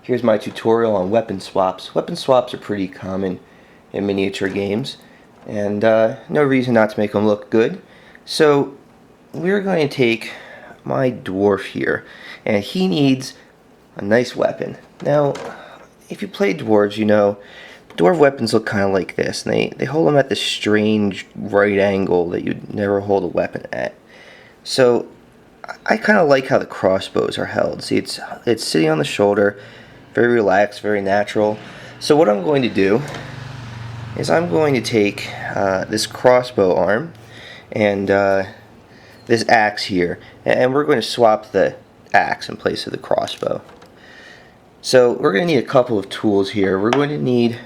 Here's my tutorial on weapon swaps. Weapon swaps are pretty common in miniature games, and no reason not to make them look good. So we're going to take my dwarf here, and he needs a nice weapon. Now, if you play dwarves, you know dwarf weapons look kind of like this, and they hold them at this strange right angle that you'd never hold a weapon at. So I kind of like how the crossbows are held. See, it's sitting on the shoulder, very relaxed, very natural. So what I'm going to do is I'm going to take this crossbow arm and this axe here, and we're going to swap the axe in place of the crossbow. So we're going to need a couple of tools here. We're going to need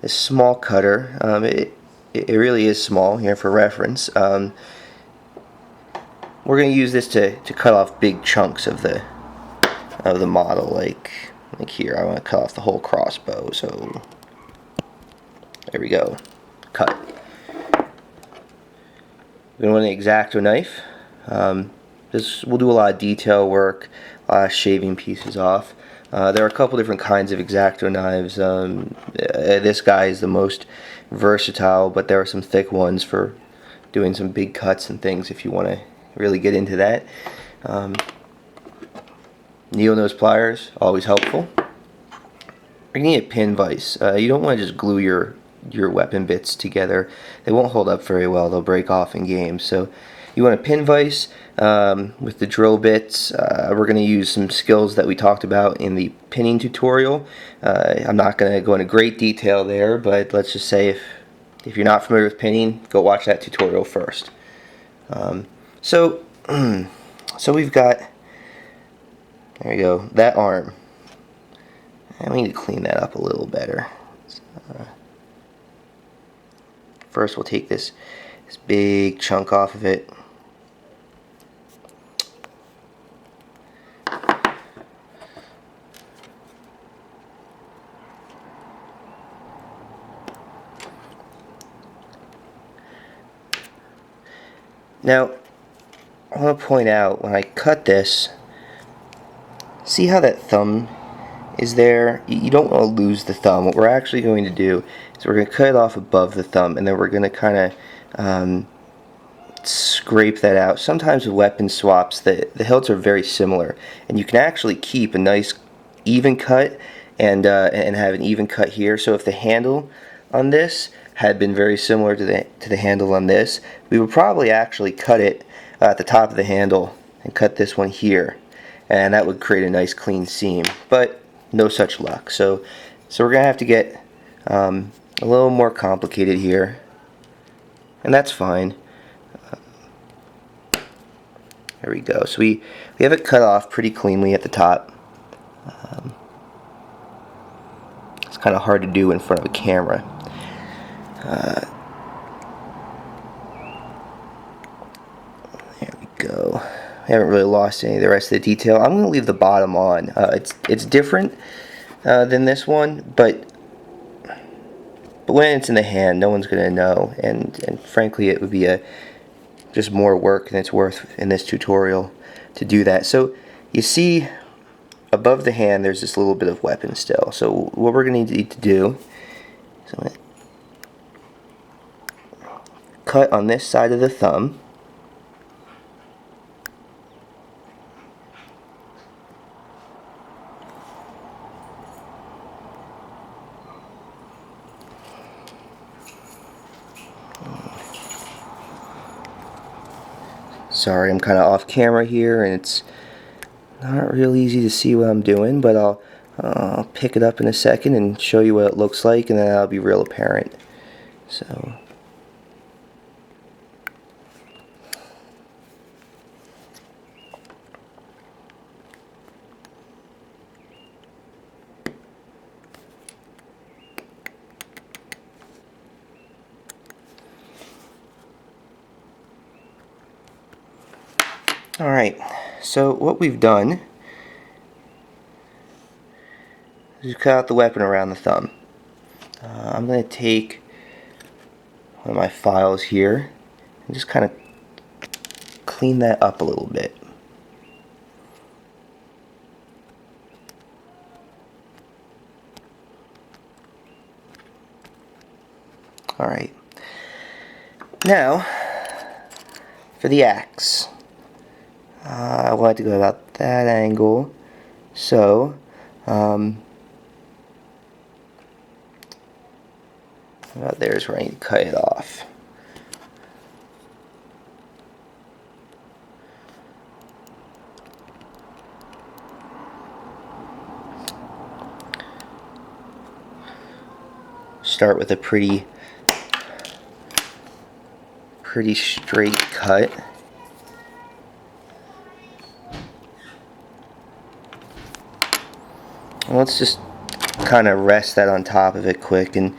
this small cutter. It really is small here for reference. We're going to use this to cut off big chunks of the model, like here. I want to cut off the whole crossbow, so there we go. Cut. We're going to want an X-Acto knife. This will do a lot of detail work, a lot of shaving pieces off. There are a couple different kinds of X-Acto knives. This guy is the most versatile, but there are some thick ones for doing some big cuts and things if you want to really get into that. Needle nose pliers, always helpful. You're going to need a pin vise. You don't want to just glue your weapon bits together. They won't hold up very well. They'll break off in games. So you want a pin vise with the drill bits. We're going to use some skills that we talked about in the pinning tutorial. I'm not going to go into great detail there, but let's just say if you're not familiar with pinning, go watch that tutorial first. So we've got, there you go, that arm. And we need to clean that up a little better. First we'll take this big chunk off of it. Now, I want to point out, when I cut this, see how that thumb is there? You don't want to lose the thumb. What we're actually going to do is we're going to cut it off above the thumb, and then we're going to kind of scrape that out. Sometimes with weapon swaps, the hilts are very similar, and you can actually keep a nice even cut and have an even cut here. So if the handle on this had been very similar to the handle on this, we would probably actually cut it at the top of the handle and cut this one here, and that would create a nice clean seam, but no such luck. So we're gonna have to get a little more complicated here, and that's fine. There we go. So we have it cut off pretty cleanly at the top. It's kind of hard to do in front of a camera. There we go. I haven't really lost any of the rest of the detail. I'm going to leave the bottom on. It's different than this one, but when it's in the hand, no one's going to know, and frankly, it would be just more work than it's worth in this tutorial to do that. So you see, above the hand, there's this little bit of weapon still. So what we're going to need to do is I'm going to cut on this side of the thumb. Sorry, I'm kind of off camera here, and it's not real easy to see what I'm doing, but I'll pick it up in a second and show you what it looks like, and then that'll be real apparent. So alright, so what we've done is we've cut out the weapon around the thumb. I'm going to take one of my files here and just kind of clean that up a little bit. Alright. Now, for the axe. I wanted to go about that angle. So, about there's where I need to cut it off. Start with a pretty straight cut. And let's just kind of rest that on top of it quick and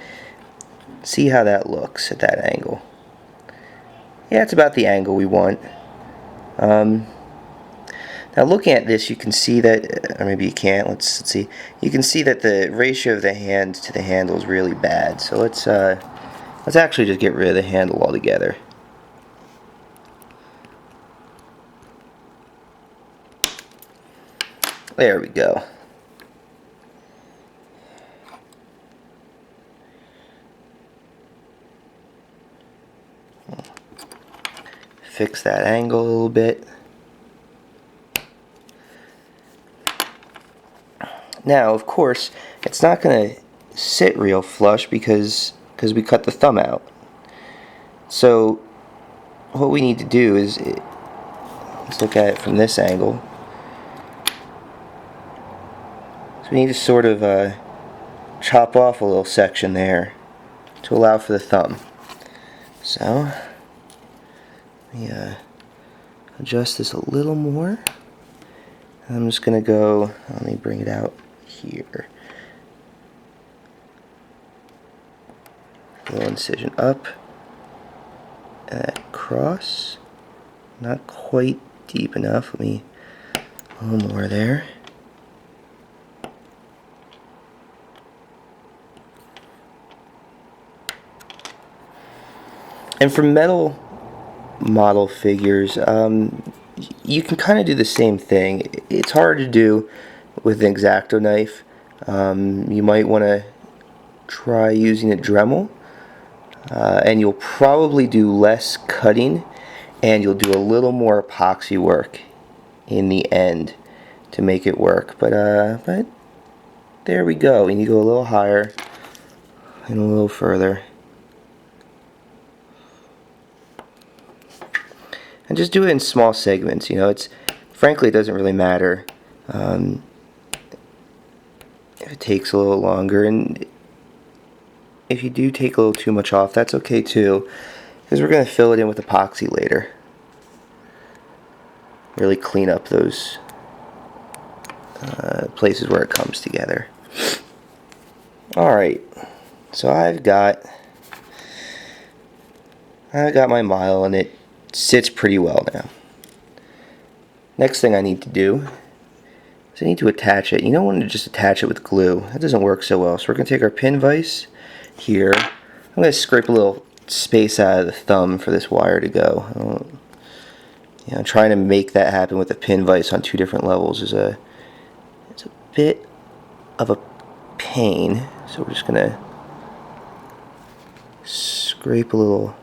see how that looks at that angle. Yeah, it's about the angle we want. Now looking at this, you can see that, or maybe you can't, let's see. You can see that the ratio of the hand to the handle is really bad. So let's actually just get rid of the handle altogether. There we go. Fix that angle a little bit. Now, of course, it's not going to sit real flush because we cut the thumb out. So, what we need to do is, let's look at it from this angle. So we need to sort of chop off a little section there to allow for the thumb. So, let me adjust this a little more. I'm just going to go, let me bring it out here. A little incision up and across. Not quite deep enough. Let me, a little more there. And for metal model figures, you can kind of do the same thing. It's hard to do with an X-Acto knife. You might want to try using a Dremel, and you'll probably do less cutting, and you'll do a little more epoxy work in the end to make it work. But there we go. We need to go a little higher and a little further. And just do it in small segments. You know, frankly, it doesn't really matter if it takes a little longer. And if you do take a little too much off, that's okay too, because we're going to fill it in with epoxy later. Really clean up those places where it comes together. Alright, so I've got my model, and it sits pretty well now. Next thing I need to do is I need to attach it. You don't want to just attach it with glue. That doesn't work so well. So we're going to take our pin vise here. I'm going to scrape a little space out of the thumb for this wire to go. You know, trying to make that happen with a pin vise on 2 different levels is it's a bit of a pain. So we're just going to scrape a little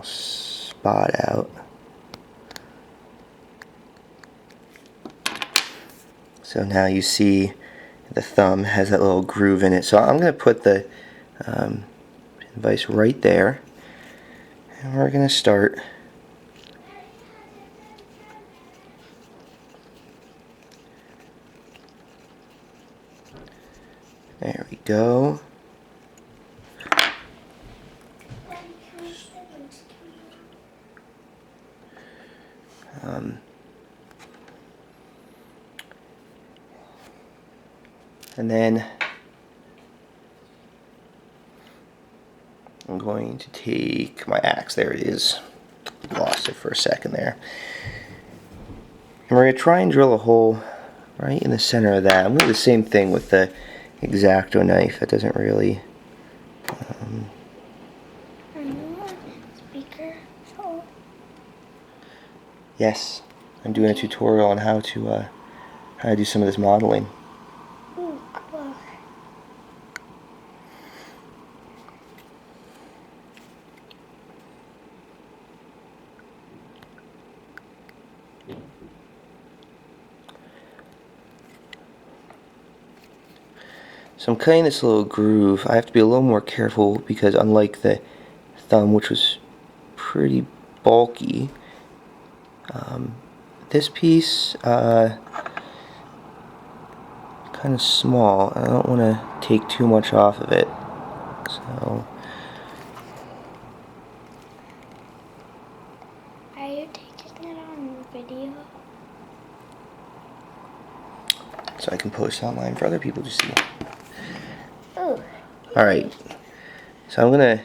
spot out. So now you see the thumb has that little groove in it. So I'm going to put the vise right there, and we're going to start there we go. And then I'm going to take my axe. There it is. Lost it for a second there. And we're going to try and drill a hole right in the center of that. I'm going to do the same thing with the X-Acto knife. That doesn't really... Yes, I'm doing a tutorial on how to do some of this modeling. So I'm cutting this little groove. I have to be a little more careful because unlike the thumb, which was pretty bulky, this piece kind of small. I don't want to take too much off of it. So are you taking it on video? So I can post online for other people to see. Ooh. Alright, so I'm going to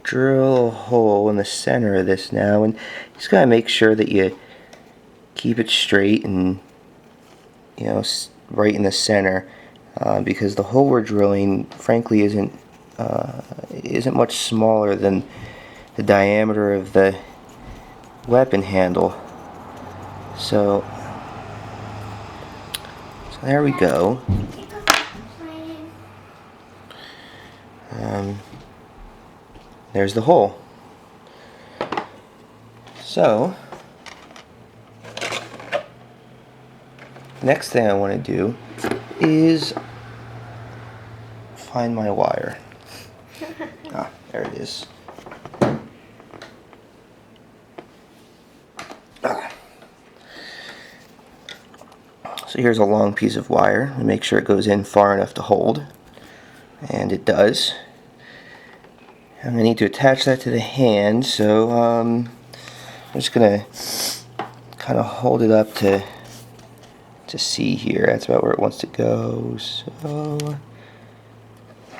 drill a hole in the center of this now, and just got to make sure that you keep it straight and, you know, right in the center, because the hole we're drilling frankly isn't much smaller than the diameter of the weapon handle. So there we go. There's the hole. So next thing I want to do is find my wire. Ah, there it is. Ah. So here's a long piece of wire, and make sure it goes in far enough to hold, and it does. I'm going to need to attach that to the hand, so I'm just going to kind of hold it up to see here. That's about where it wants to go. So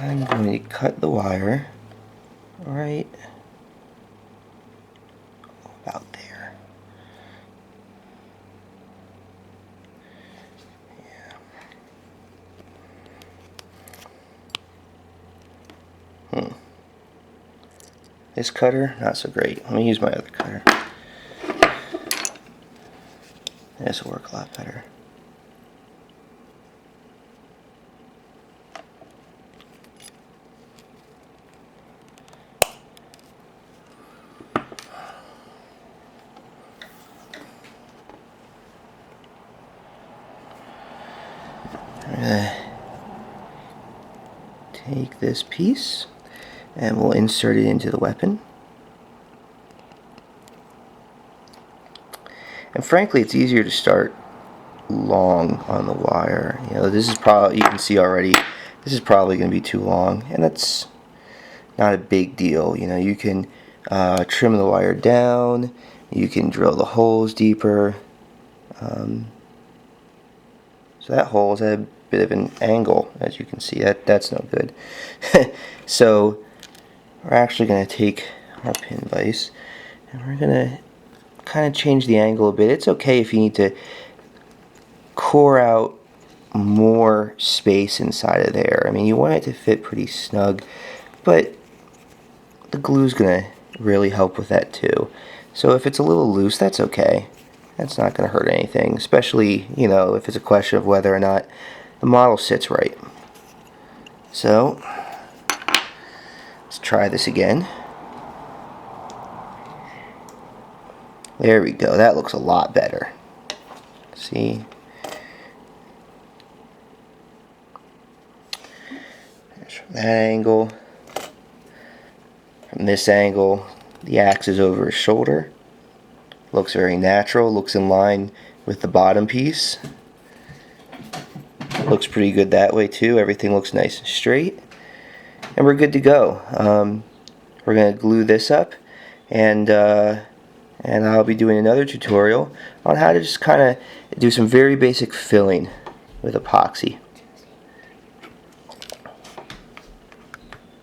I'm going to cut the wire right about there. Yeah. This cutter, not so great. Let me use my other cutter. This will work a lot better. I'm gonna take this piece and we'll insert it into the weapon. And frankly, it's easier to start long on the wire. You know, this is probably, you can see already, this is probably going to be too long, and that's not a big deal. You know, you can trim the wire down, you can drill the holes deeper. So that hole is at a bit of an angle, as you can see. That's no good. So we're actually going to take our pin vise and we're going to kind of change the angle a bit. It's okay if you need to core out more space inside of there. I mean, you want it to fit pretty snug, but the glue's going to really help with that too. So if it's a little loose, that's okay. That's not going to hurt anything, especially, you know, if it's a question of whether or not the model sits right. So let's try this again. There we go. That looks a lot better. See? There's from that angle. From this angle, the axe is over his shoulder. Looks very natural. Looks in line with the bottom piece. Looks pretty good that way too. Everything looks nice and straight. And we're good to go. We're going to glue this up, and I'll be doing another tutorial on how to just kind of do some very basic filling with epoxy.